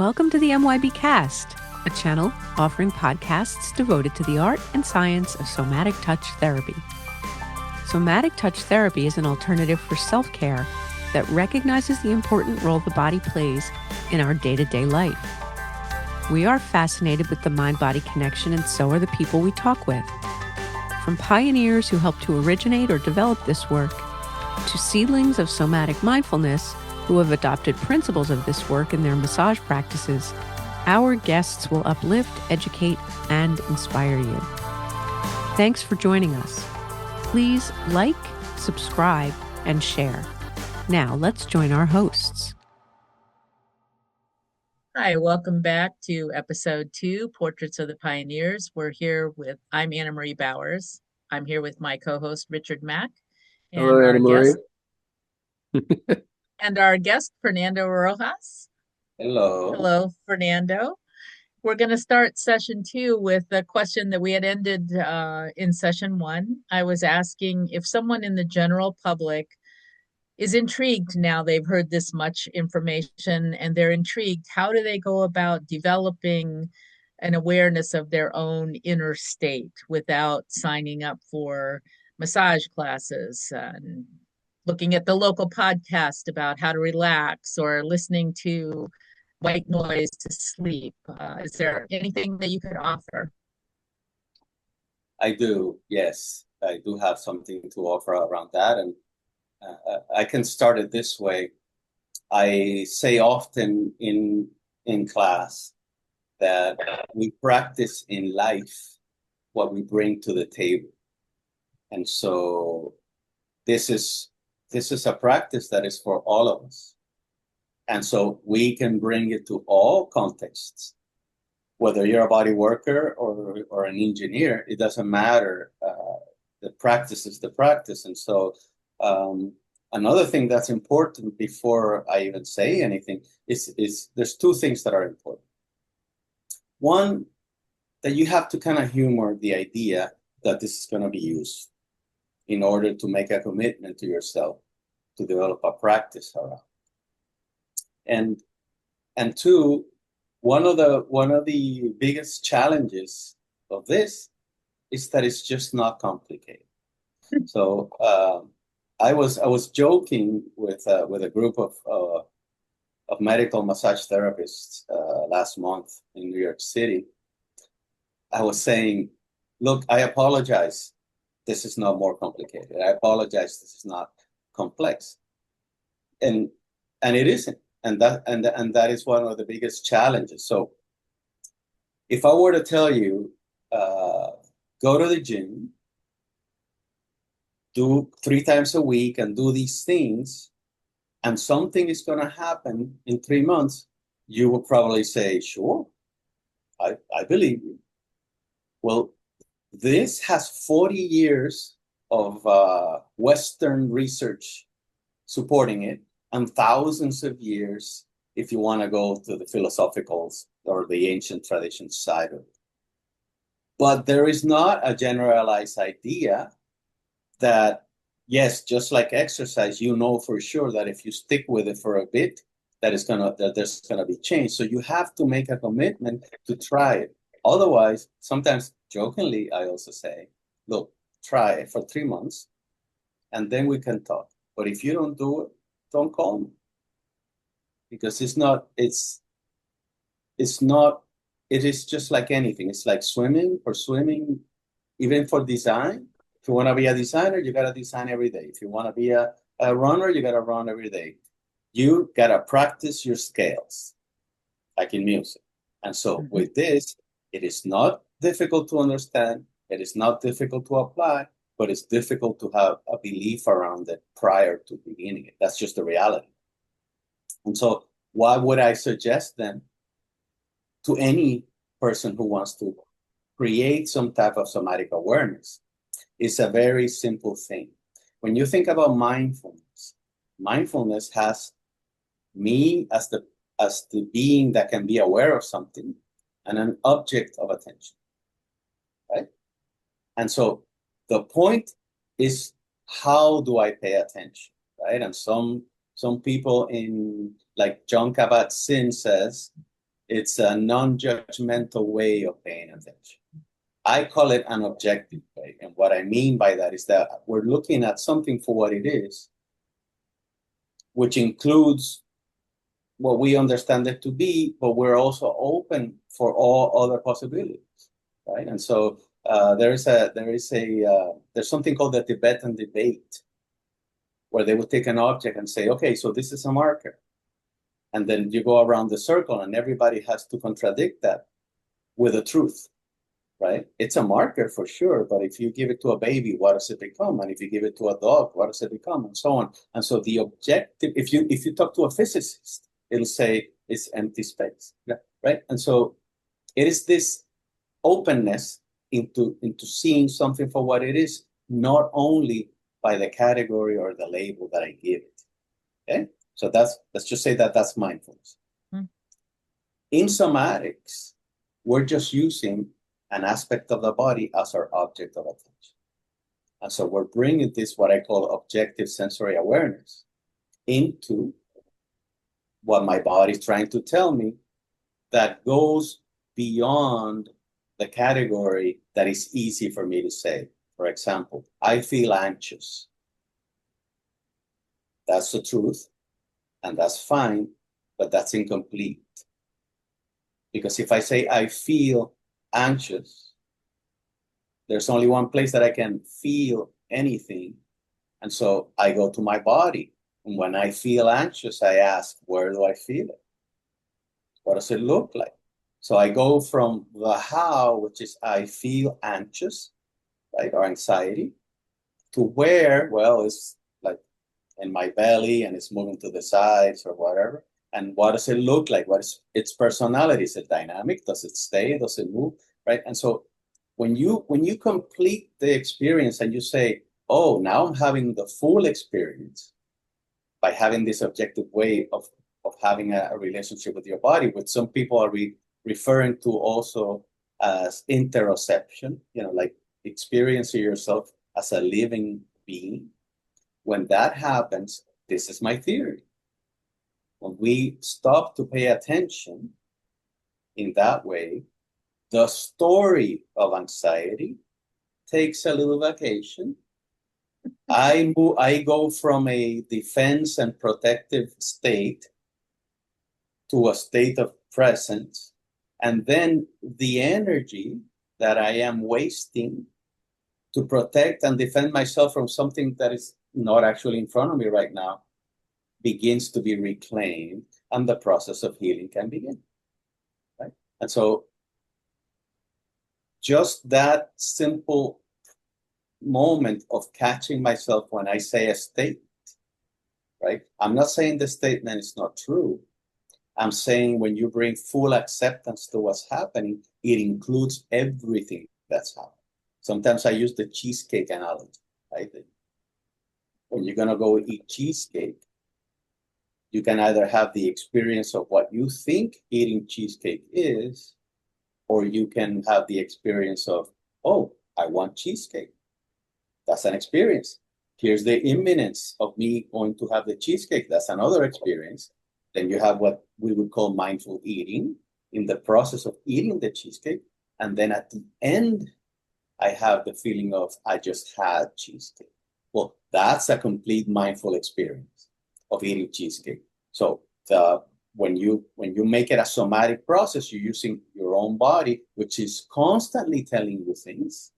Welcome to the MYBcast, a channel offering podcasts devoted to the art and science of somatic touch therapy. Somatic touch therapy is an alternative for self-care that recognizes the important role the body plays in our day-to-day life. We are fascinated with the mind-body connection, and so are the people we talk with. From pioneers who helped to originate or develop this work, to seedlings of somatic mindfulness who have adopted principles of this work in their massage practices, our guests will uplift, educate, and inspire you. Thanks for joining us. Please like, subscribe, and share. Now let's join our hosts. Hi, welcome back to episode 2, Portraits of the Pioneers. I'm Anna Marie Bowers. I'm here with my co-host, Richard Mack. And Hello, Anna Marie. And our guest, Fernando Rojas. Hello. Hello, Fernando. We're going to start session 2 with a question that we had ended in session 1. I was asking if someone in the general public is intrigued now they've heard this much information and they're intrigued, how do they go about developing an awareness of their own inner state without signing up for massage classes and looking at the local podcast about how to relax or listening to white noise to sleep? Is there anything that you could offer? I do, yes. I do have something to offer around that. And I can start it this way. I say often in class that we practice in life what we bring to the table. And so this is a practice that is for all of us. And so we can bring it to all contexts. Whether you're a body worker or an engineer, it doesn't matter. The practice is the practice. And so another thing that's important before I even say anything is there's two things that are important. One, that you have to kind of humor the idea that this is going to be used in order to make a commitment to yourself to develop a practice around. And two, one of the biggest challenges of this is that it's just not complicated. So I was joking with a group of medical massage therapists last month in New York City. I was saying, look, I apologize. This is not more complicated. I apologize. This is not complex, and it isn't. And that is one of the biggest challenges. So if I were to tell you, go to the gym, do 3 times a week and do these things, and something is going to happen in 3 months, you will probably say, sure, I believe you. Well, this has 40 years of Western research supporting it, and thousands of years if you want to go to the philosophical or the ancient tradition side of it. But there is not a generalized idea that, yes, just like exercise, you know for sure that if you stick with it for a bit, that there's gonna be change. So you have to make a commitment to try it. Otherwise, sometimes jokingly, I also say, look, try it for 3 months, and then we can talk. But if you don't do it, don't call me. Because it is just like anything. It's like swimming, even for design. If you want to be a designer, you got to design every day. If you want to be a runner, you got to run every day. You got to practice your scales, like in music. And so with this, it is not difficult to understand. It is not difficult to apply, but it's difficult to have a belief around it prior to beginning it. That's just the reality. And so why would I suggest then to any person who wants to create some type of somatic awareness? It's a very simple thing. When you think about mindfulness has me as the being that can be aware of something and an object of attention, right? And so the point is, how do I pay attention, right? And some people like John Kabat-Zinn says, It's a non-judgmental way of paying attention. I call it an objective way. And what I mean by that is that we're looking at something for what it is, which includes what we understand it to be, but we're also open for all other possibilities, right? And so there's something called the Tibetan debate, where they would take an object and say, okay, so this is a marker. And then you go around the circle and everybody has to contradict that with a truth, right? It's a marker for sure, but if you give it to a baby, what does it become? And if you give it to a dog, what does it become? And so on. And so the objective, if you talk to a physicist, it'll say it's empty space, right? And so it is this openness into seeing something for what it is, not only by the category or the label that I give it. Okay, so let's just say that's mindfulness. In somatics, we're just using an aspect of the body as our object of attention. And so we're bringing this, what I call objective sensory awareness, into what my body's trying to tell me, that goes beyond the category that is easy for me to say. For example, I feel anxious. That's the truth, and that's fine, but that's incomplete. Because if I say I feel anxious, there's only one place that I can feel anything. And so I go to my body. And when I feel anxious, I ask, where do I feel it? What does it look like? So I go from the how, which is I feel anxious, right, or anxiety, to where, well, it's like in my belly and it's moving to the sides or whatever. And what does it look like? What is its personality? Is it dynamic? Does it stay? Does it move? Right? And so when you complete the experience and you say, oh, now I'm having the full experience by having this objective way of having a relationship with your body, which some people are referring to also as interoception, like experiencing yourself as a living being. When that happens, this is my theory. When we stop to pay attention in that way, the story of anxiety takes a little vacation. I go from a defense and protective state to a state of presence, and then the energy that I am wasting to protect and defend myself from something that is not actually in front of me right now begins to be reclaimed, and the process of healing can begin, right? And so just that simple moment of catching myself when I say a statement, right? I'm not saying the statement is not true. I'm saying when you bring full acceptance to what's happening, it includes everything that's happening. Sometimes I use the cheesecake analogy, right? When you're going to go eat cheesecake, you can either have the experience of what you think eating cheesecake is, or you can have the experience of, oh, I want cheesecake. That's an experience. Here's the imminence of me going to have the cheesecake. That's another experience. Then you have what we would call mindful eating in the process of eating the cheesecake. And then at the end, I have the feeling of, I just had cheesecake. Well, that's a complete mindful experience of eating cheesecake. So when you make it a somatic process, you're using your own body, which is constantly telling you things.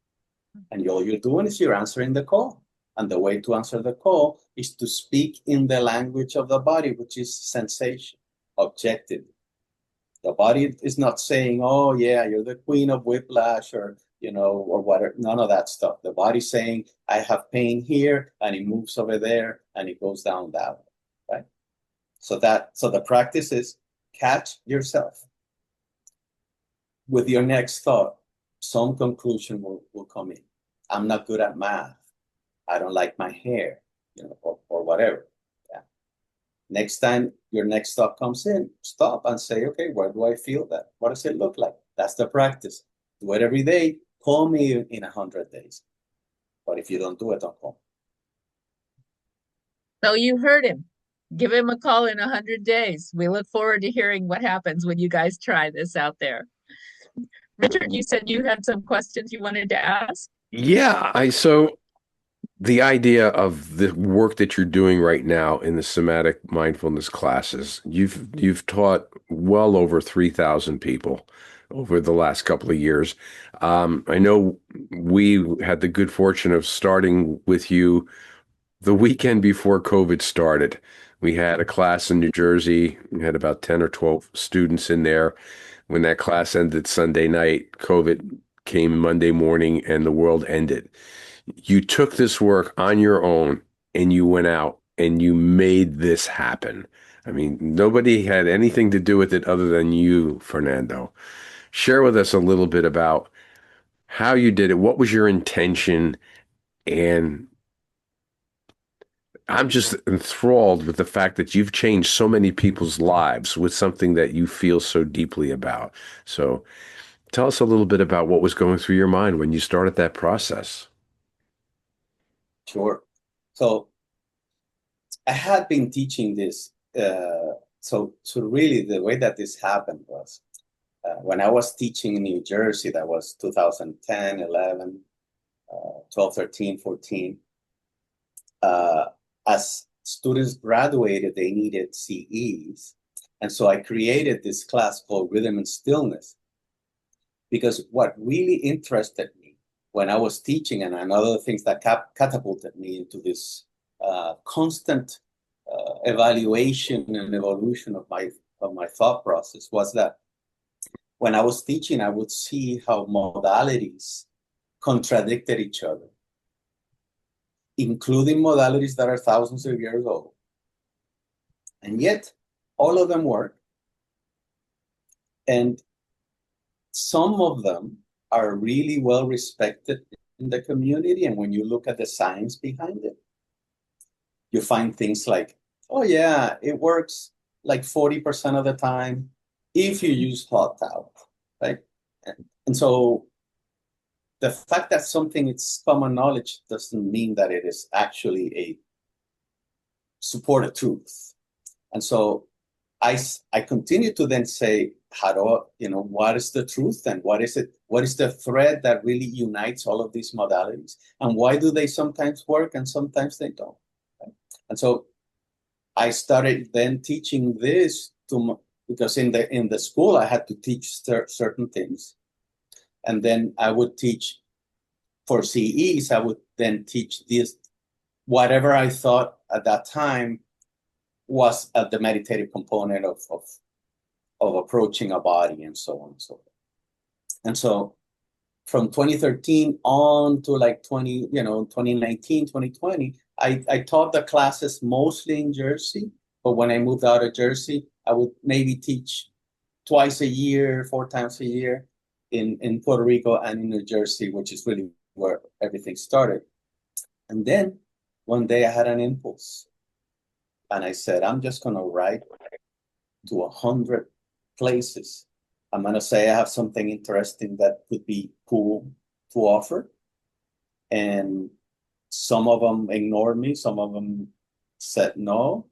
And all you're doing is you're answering the call. And the way to answer the call is to speak in the language of the body, which is sensation, objective. The body is not saying, oh, yeah, you're the queen of whiplash or whatever. None of that stuff. The body's saying, I have pain here, and it moves over there, and it goes down that way, right? So the practice is catch yourself. With your next thought, some conclusion will come in. I'm not good at math. I don't like my hair, or whatever. Yeah. Next time your next thought comes in, stop and say, okay, where do I feel that? What does it look like? That's the practice. Do it every day. Call me in 100 days. But if you don't do it, don't call. So you heard him. Give him a call in 100 days. We look forward to hearing what happens when you guys try this out there. Richard, you said you had some questions you wanted to ask? Yeah, so the idea of the work that you're doing right now in the somatic mindfulness classes, you've taught well over 3,000 people over the last couple of years. I know we had the good fortune of starting with you the weekend before COVID started. We had a class in New Jersey. We had about 10 or 12 students in there. When that class ended Sunday night, COVID came Monday morning and the world ended. You took this work on your own and you went out and you made this happen. I mean, nobody had anything to do with it other than you, Fernando. Share with us a little bit about how you did it. What was your intention? And I'm just enthralled with the fact that you've changed so many people's lives with something that you feel so deeply about. So tell us a little bit about what was going through your mind when you started that process. Sure. So I had been teaching this. So really the way that this happened was when I was teaching in New Jersey, that was 2010, 11, 12, 13, 14. As students graduated, they needed CEs. And so I created this class called Rhythm and Stillness, because what really interested me when I was teaching, and another things that catapulted me into this constant evaluation and evolution of my thought process, was that when I was teaching, I would see how modalities contradicted each other, including modalities that are thousands of years old. And yet, all of them work. And some of them are really well respected in the community. And when you look at the science behind it, you find things like, oh yeah, it works like 40% of the time if you use hot towel, right? And so the fact that something is common knowledge doesn't mean that it is actually a supported truth. And so I continue to then say, what is the truth and what is it? What is the thread that really unites all of these modalities? And why do they sometimes work and sometimes they don't? Right? And so I started then teaching this because in the school I had to teach certain things. And then I would teach for CEs, I would then teach this, whatever I thought at that time was the meditative component of approaching a body and so on and so forth. And so from 2013 on to like 2019, 2020, I taught the classes mostly in Jersey, but when I moved out of Jersey, I would maybe teach twice a year, 4 times a year in Puerto Rico and in New Jersey, which is really where everything started. And then one day I had an impulse and I said, I'm just going to write to 100 places. I'm going to say I have something interesting that could be cool to offer. And some of them ignored me. Some of them said no.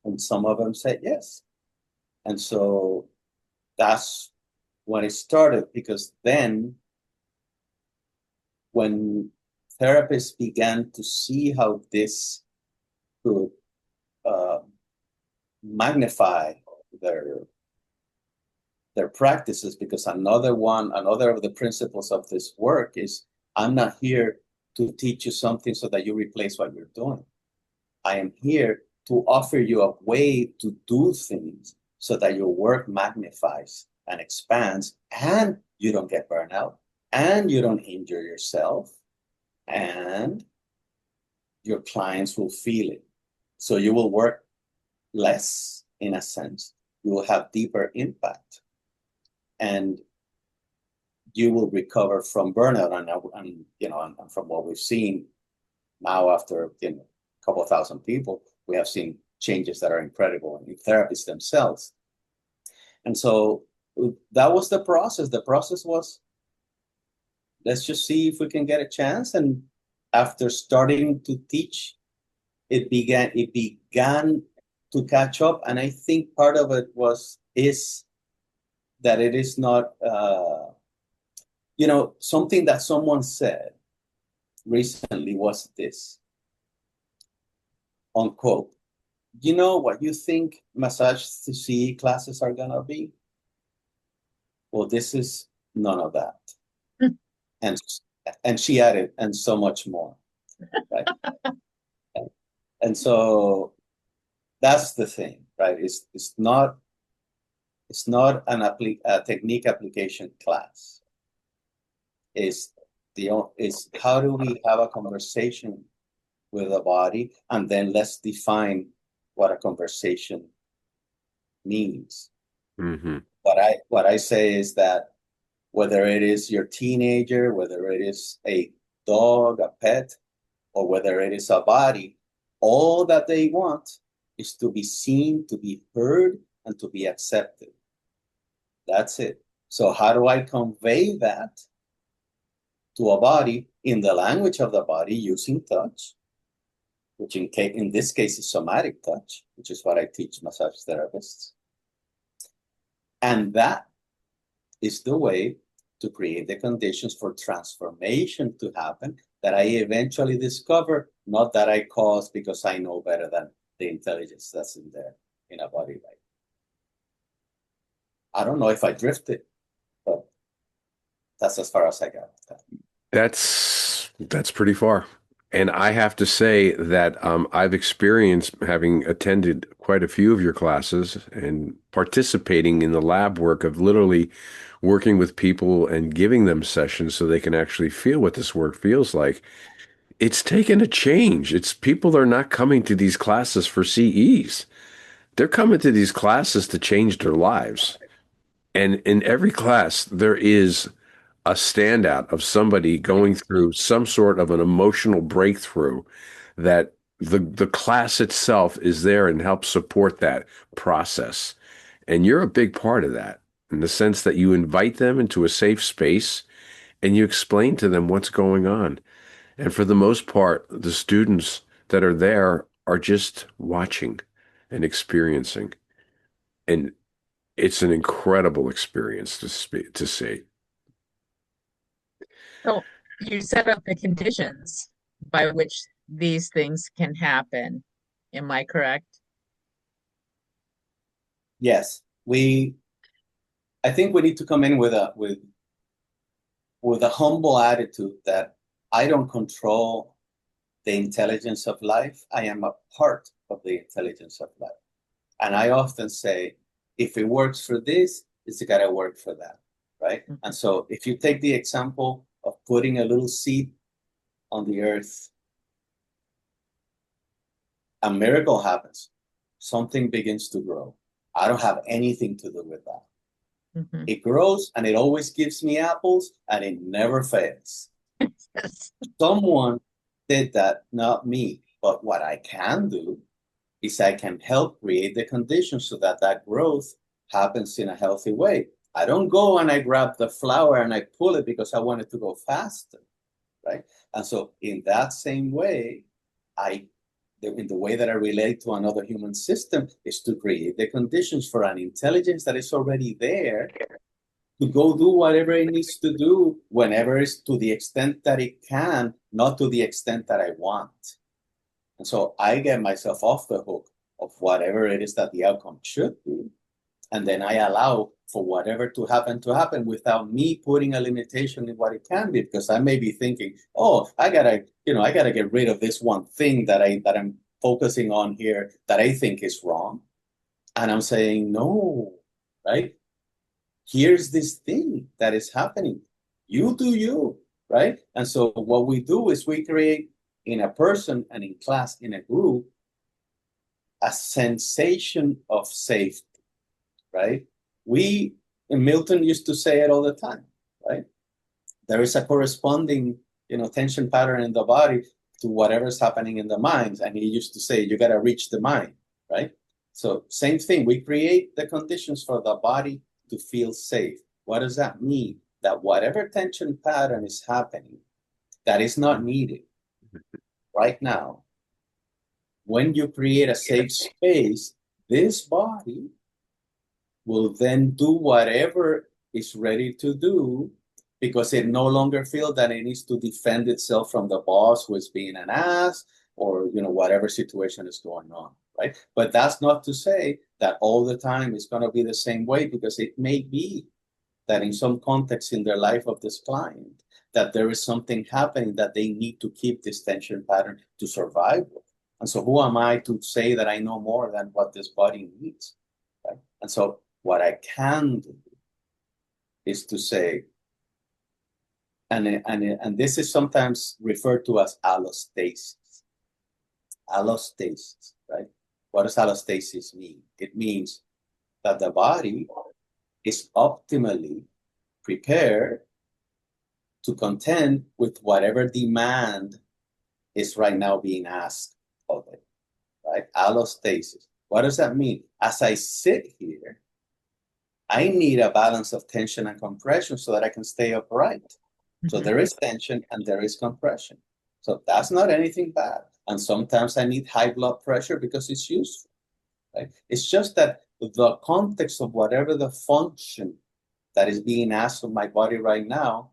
And some of them said yes. And so that's when it started, because then when therapists began to see how this could magnify their practices, because another of the principles of this work is, I'm not here to teach you something so that you replace what you're doing. I am here to offer you a way to do things so that your work magnifies and expands and you don't get burned out and you don't injure yourself and your clients will feel it. So you will work less, in a sense. You will have deeper impact and you will recover from burnout. And from what we've seen now, after a couple of thousand people, we have seen changes that are incredible in therapists themselves. And so that was the process. The process was, let's just see if we can get a chance. And after starting to teach, it began to catch up. And I think part of it is that it is not, something that someone said recently was this, unquote, you know what you think massage to CE classes are gonna be? Well, this is none of that. And she added, and so much more, right? And so that's the thing, right? It's not a technique application class. Is how do we have a conversation with the body, and then let's define what a conversation means. Mm-hmm. What I say is that whether it is your teenager, whether it is a dog, a pet, or whether it is a body, all that they want is to be seen, to be heard, and to be accepted. That's it. So how do I convey that to a body in the language of the body using touch, which in this case is somatic touch, which is what I teach massage therapists. And that is the way to create the conditions for transformation to happen that I eventually discover, not that I cause because I know better than the intelligence that's in there in a body. Right? I don't know if I drifted, but that's as far as I got. That's pretty far. And I have to say that I've experienced, having attended quite a few of your classes and participating in the lab work of literally working with people and giving them sessions so they can actually feel what this work feels like. It's taken a change. It's people are not coming to these classes for CEs. They're coming to these classes to change their lives. And in every class, there is a standout of somebody going through some sort of an emotional breakthrough that the class itself is there and helps support that process. And you're a big part of that in the sense that you invite them into a safe space and you explain to them what's going on. And for the most part, the students that are there are just watching and experiencing. And it's an incredible experience to see. So you set up the conditions by which these things can happen. Am I correct? Yes, I think we need to come in with a humble attitude that I don't control the intelligence of life. I am a part of the intelligence of life. And I often say, if it works for this, it's got to work for that, right? Mm-hmm. And so if you take the example of putting a little seed on the earth, a miracle happens. Something begins to grow. I don't have anything to do with that. Mm-hmm. It grows and it always gives me apples and it never fails. Yes. Someone did that, not me. But what I can do is I can help create the conditions so that that growth happens in a healthy way. I don't go and I grab the flower and I pull it because I want it to go faster, right? And so in that same way, in the way that I relate to another human system is to create the conditions for an intelligence that is already there to go do whatever it needs to do whenever it's to the extent that it can, not to the extent that I want. And so I get myself off the hook of whatever it is that the outcome should be. And then I allow for whatever to happen without me putting a limitation in what it can be, because I may be thinking, oh, I gotta get rid of this one thing that I'm focusing on here that I think is wrong. And I'm saying, no, right? Here's this thing that is happening. You do you, right? And so what we do is we create in a person and in class, in a group, a sensation of safety, right? Milton used to say it all the time, right? There is a corresponding, tension pattern in the body to whatever's happening in the mind. And he used to say, you got to reach the mind, right? So same thing, we create the conditions for the body to feel safe. What does that mean? That whatever tension pattern is happening that is not needed right now, when you create a safe space, this body will then do whatever it's ready to do because it no longer feels that it needs to defend itself from the boss who is being an ass or, whatever situation is going on, right? But that's not to say that all the time it's going to be the same way, because it may be that in some context in their life of this client, that there is something happening that they need to keep this tension pattern to survive with. And so who am I to say that I know more than what this body needs, right? And so what I can do is to say, and this is sometimes referred to as allostasis. Allostasis, right? What does allostasis mean? It means that the body is optimally prepared to contend with whatever demand is right now being asked of it, right? Allostasis. What does that mean? As I sit here, I need a balance of tension and compression so that I can stay upright. So there is tension and there is compression. So that's not anything bad. And sometimes I need high blood pressure because it's useful, right? It's just that the context of whatever the function that is being asked of my body right now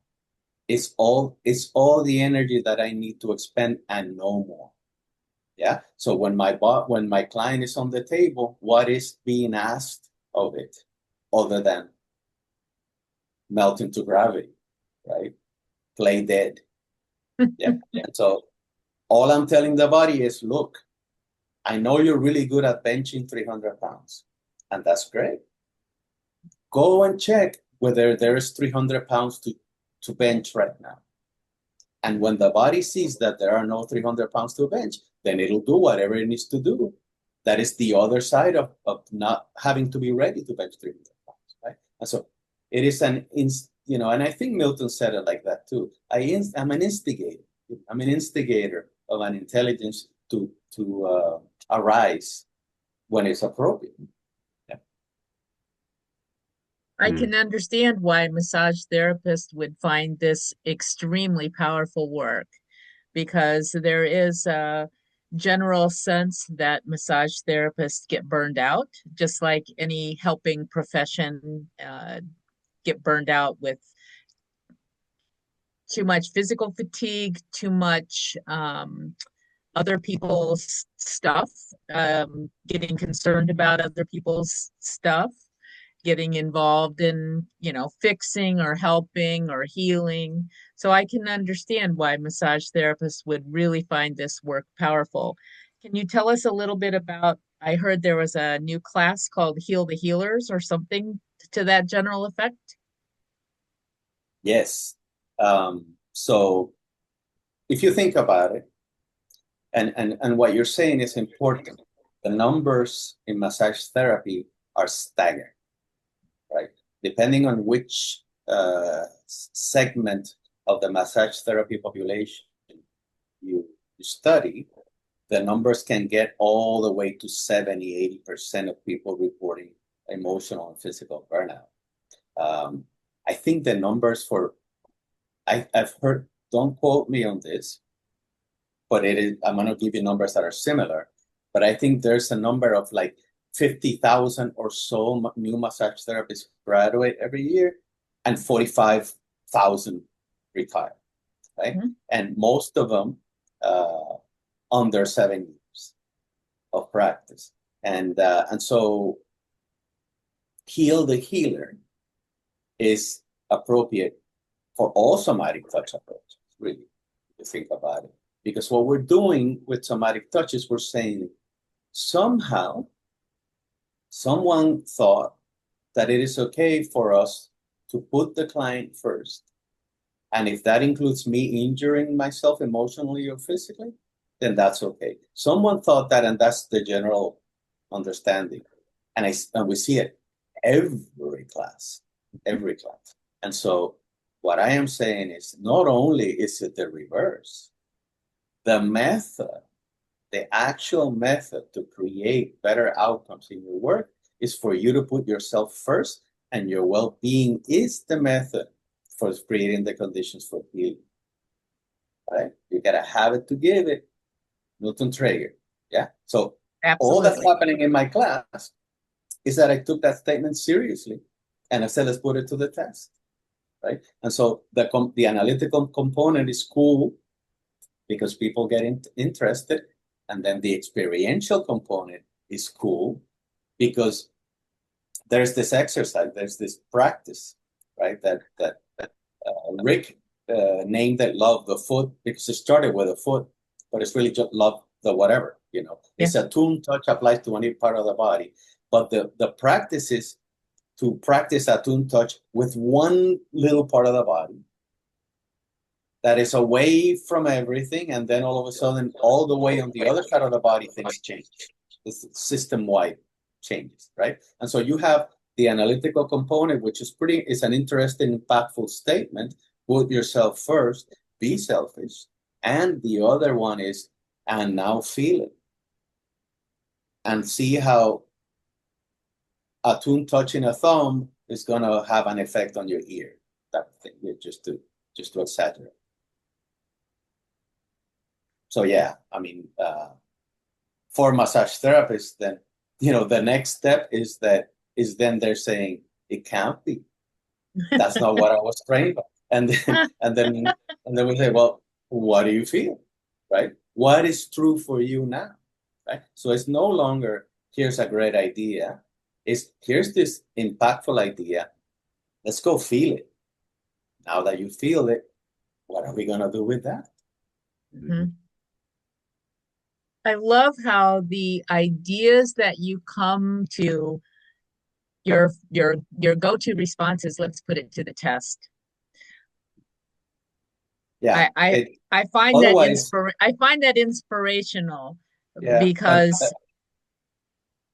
is all the energy that I need to expend and no more. Yeah. So when my client is on the table, what is being asked of it other than melt into gravity, right? Play dead. Yeah. And so all I'm telling the body is, look, I know you're really good at benching 300 pounds, and that's great. Go and check whether there is 300 pounds to bench right now. And when the body sees that there are no 300 pounds to bench, then it'll do whatever it needs to do. That is the other side of not having to be ready to bench 300 pounds, right? And so it is and I think Milton said it like that too. I'm an instigator. I'm an instigator of an intelligence to arise when it's appropriate. Yeah. I can understand why massage therapists would find this extremely powerful work, because there is a general sense that massage therapists get burned out, just like any helping profession get burned out with too much physical fatigue, too much other people's stuff, getting concerned about other people's stuff, getting involved in, fixing or helping or healing. So I can understand why massage therapists would really find this work powerful. Can you tell us a little bit about, I heard there was a new class called Heal the Healers or something to that general effect? Yes. So if you think about it, and what you're saying is important. The numbers in massage therapy are staggering, right? Depending on which segment of the massage therapy population you study, the numbers can get all the way to 70-80% of people reporting emotional and physical burnout. I think the numbers I've heard, don't quote me on this, but I'm going to give you numbers that are similar. But I think there's a number of like 50,000 or so new massage therapists graduate every year, and 45,000 retire, right? Mm-hmm. And most of them under 7 years of practice. And so Heal the Healer is appropriate for all somatic touch approaches, really, if you think about it. Because what we're doing with somatic touch is we're saying, somehow, someone thought that it is okay for us to put the client first. And if that includes me injuring myself emotionally or physically, then that's okay. Someone thought that, and that's the general understanding. And we see it every class. And so what I am saying is, not only is it the reverse, the method, the actual method to create better outcomes in your work is for you to put yourself first, and your well-being is the method for creating the conditions for healing. Right? You gotta have it to give it. Milton Traeger. Yeah. So All that's Absolutely. happening in my class is that I took that statement seriously, and I said, let's put it to the test, right? And so the analytical component is cool because people get interested, and then the experiential component is cool because there's this exercise, there's this practice, right? That Rick named it love the foot because it started with a foot, but it's really just love the whatever, you know. It's a tune touch applies to any part of the body, but the practice is to practice a tune touch with one little part of the body that is away from everything, and then all of a sudden, all the way on the other side of the body, things change. It's system-wide changes, right? And so you have the analytical component, which is an interesting, impactful statement. Put yourself first, be selfish. And the other one is, and now feel it. And see how a tune touching a thumb is going to have an effect on your ear. That thing, just to exaggerate. So yeah, I mean, for massage therapists, then, you know, the next step is then they're saying it can't be. That's not what I was trained by. And then we say, well, what do you feel, right? What is true for you now, right? So it's no longer here's a great idea. Here's this impactful idea. Let's go feel it. Now that you feel it, what are we gonna do with that? Mm-hmm. I love how the ideas that you come to your go-to response is, let's put it to the test. Yeah. I find that inspirational because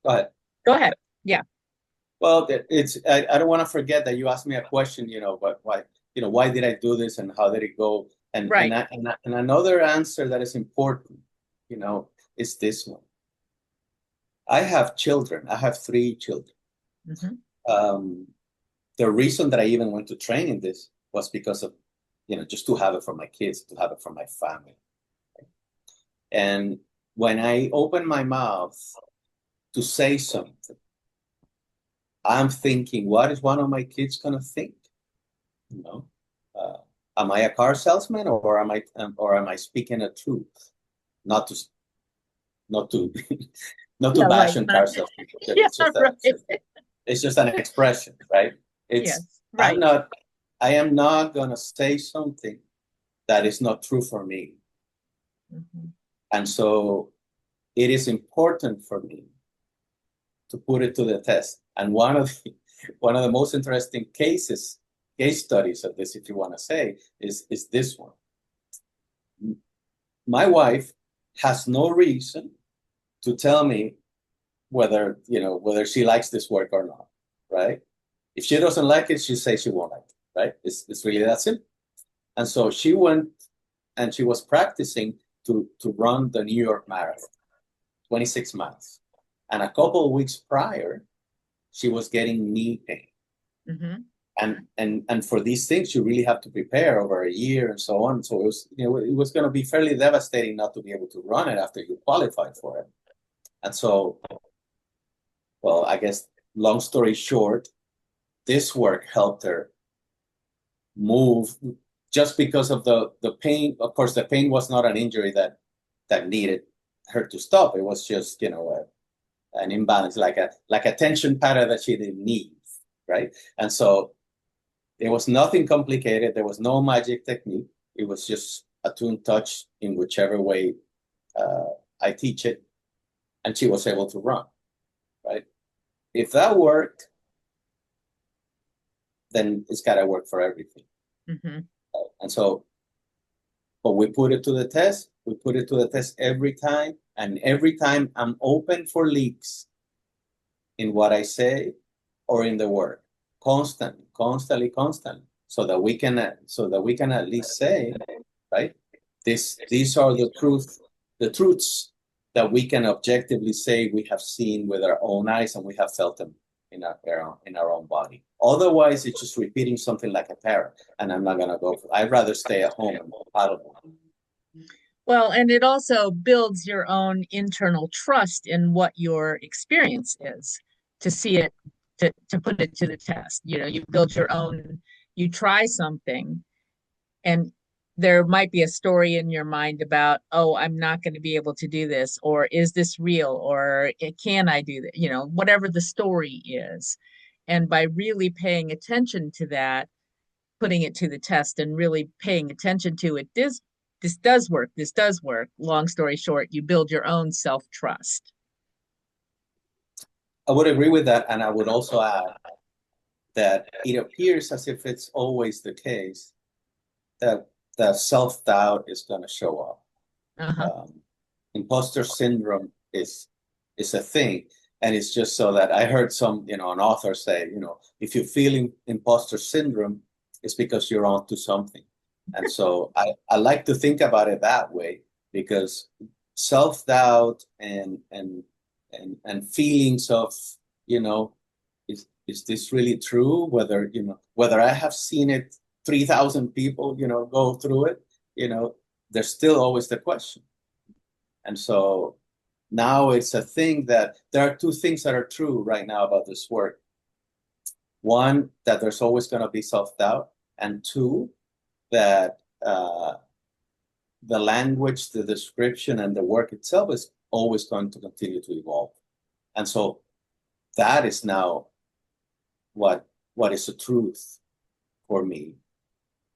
go ahead. Go ahead. Yeah. Well, I don't want to forget that you asked me a question, you know, but why did I do this and how did it go? And right. and another answer that is important, you know, is this one. I have children. I have 3 children. Mm-hmm. The reason that I even went to train in this was because of, you know, just to have it for my kids, to have it for my family. And when I open my mouth to say something, I'm thinking, what is one of my kids going to think? You know, am I a car salesman or am I speaking a truth? Not to bash on car salesmen. It's just an expression, right? Right. I am not going to say something that is not true for me. Mm-hmm. And so it is important for me to put it to the test. And one of the most interesting case studies of this, if you want to say, is this one. My wife has no reason to tell me whether she likes this work or not, right? If she doesn't like it, she says she won't like it, right? It's really that simple. And so she went and she was practicing to run the New York Marathon, 26 miles. And a couple of weeks prior, she was getting knee pain. Mm-hmm. And for these things, you really have to prepare over a year and so on. So it was going to be fairly devastating not to be able to run it after you qualified for it. And so, well, I guess, long story short, this work helped her move just because of the pain. Of course, the pain was not an injury that needed her to stop. It was just, you know, an imbalance, like a tension pattern that she didn't need, right? And so it was nothing complicated. There was no magic technique. It was just a tune touch in whichever way I teach it, and she was able to run, right? If that worked, then it's got to work for everything. Mm-hmm. And so, but we put it to the test. We put it to the test every time. And every time I'm open for leaks in what I say or in the work, constantly, so that we can at least say, right, these are the truths that we can objectively say we have seen with our own eyes and we have felt them in our own body. Otherwise, it's just repeating something like a parrot, and I'm not gonna go. I'd rather stay at home and paddle. Well, and it also builds your own internal trust in what your experience is, to see it, to put it to the test. You build your own, you try something, and there might be a story in your mind about, oh, I'm not going to be able to do this, or is this real, or can I do that? Whatever the story is. And by really paying attention to that, putting it to the test and really paying attention to it, this does work. This does work. Long story short, you build your own self-trust. I would agree with that. And I would also add that it appears as if it's always the case that the self-doubt is going to show up. Imposter syndrome is a thing. And it's just so that I heard an author say, if you feel imposter syndrome, it's because you're onto something. And so I like to think about it that way, because self-doubt and feelings of, is this really true? Whether I have seen it 3,000 people, go through it, there's still always the question. And so now it's a thing that there are two things that are true right now about this work. One, that there's always going to be self-doubt. And two, that the language, the description, and the work itself is always going to continue to evolve. And so that is now what is the truth for me.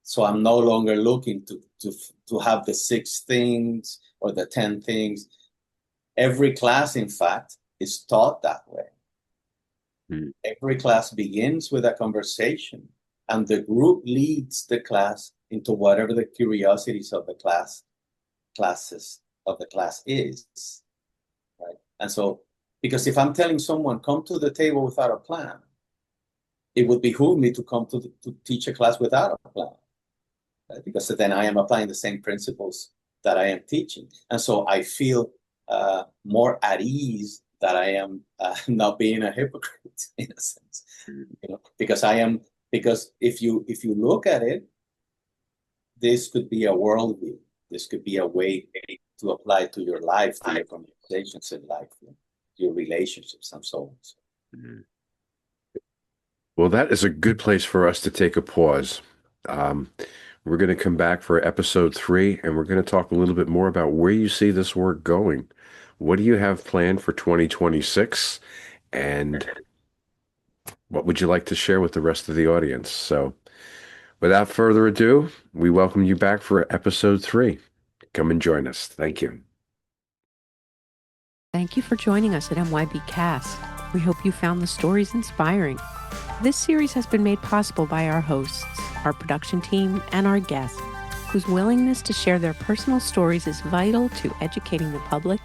So I'm no longer looking to have the 6 things or the 10 things. Every class, in fact, is taught that way. Every class begins with a conversation, and the group leads the class into whatever the curiosities of the classes of the class is, right? And so, because if I'm telling someone, come to the table without a plan, it would behoove me to come to teach a class without a plan, right? Because then I am applying the same principles that I am teaching. And so I feel more at ease that I am not being a hypocrite in a sense, because if you look at it, this could be a worldview. This could be a way to apply to your life, to your conversations in life, your relationships, and so on. Well, that is a good place for us to take a pause. We're going to come back for episode 3, and we're going to talk a little bit more about where you see this work going. What do you have planned for 2026? And what would you like to share with the rest of the audience? So without further ado, we welcome you back for episode 3. Come and join us. Thank you. Thank you for joining us at MYBcast. We hope you found the stories inspiring. This series has been made possible by our hosts, our production team, and our guests, whose willingness to share their personal stories is vital to educating the public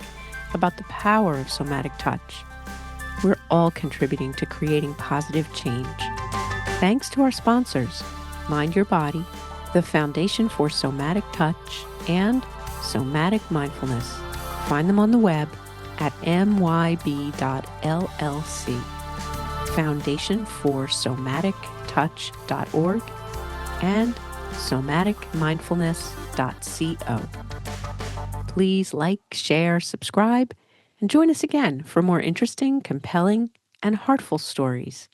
about the power of somatic touch. We're all contributing to creating positive change. Thanks to our sponsors, Mind Your Body, the Foundation for Somatic Touch, and Somatic Mindfulness. Find them on the web at myb.llc. foundationforsomatictouch.org, and somaticmindfulness.co. Please like, share, subscribe, and join us again for more interesting, compelling, and heartful stories.